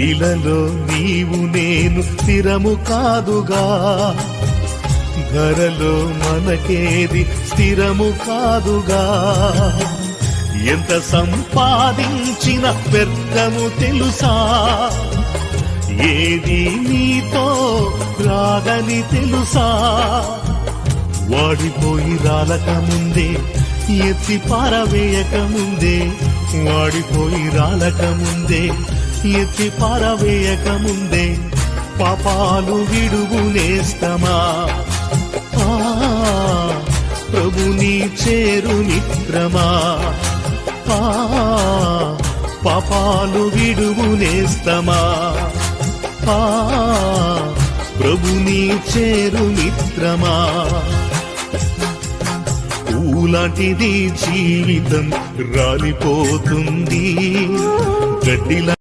ఇలలో నీవు నేను స్థిరము కాదుగా, ధరలో మనకేది స్థిరము కాదుగా. ఎంత సంపాదించిన వ్యర్థము తెలుసా, ఏది నీతో రాదని తెలుసా. వాడిపోయి రాలక ముందే, ఎత్తి పారవేయక ముందే, వాడిపోయి రాలక ముందే, ఎత్తి పారవేయక ముందే, పాపాలు విడువు నేస్తమా. ప్రభుని చేరు మిత్రమా, పాపాలు విడువు నేస్తమా. ప్రభుని చేరు మిత్రమా. పూలాంటిది జీవితం రాలిపోతుంది, గడ్డిలా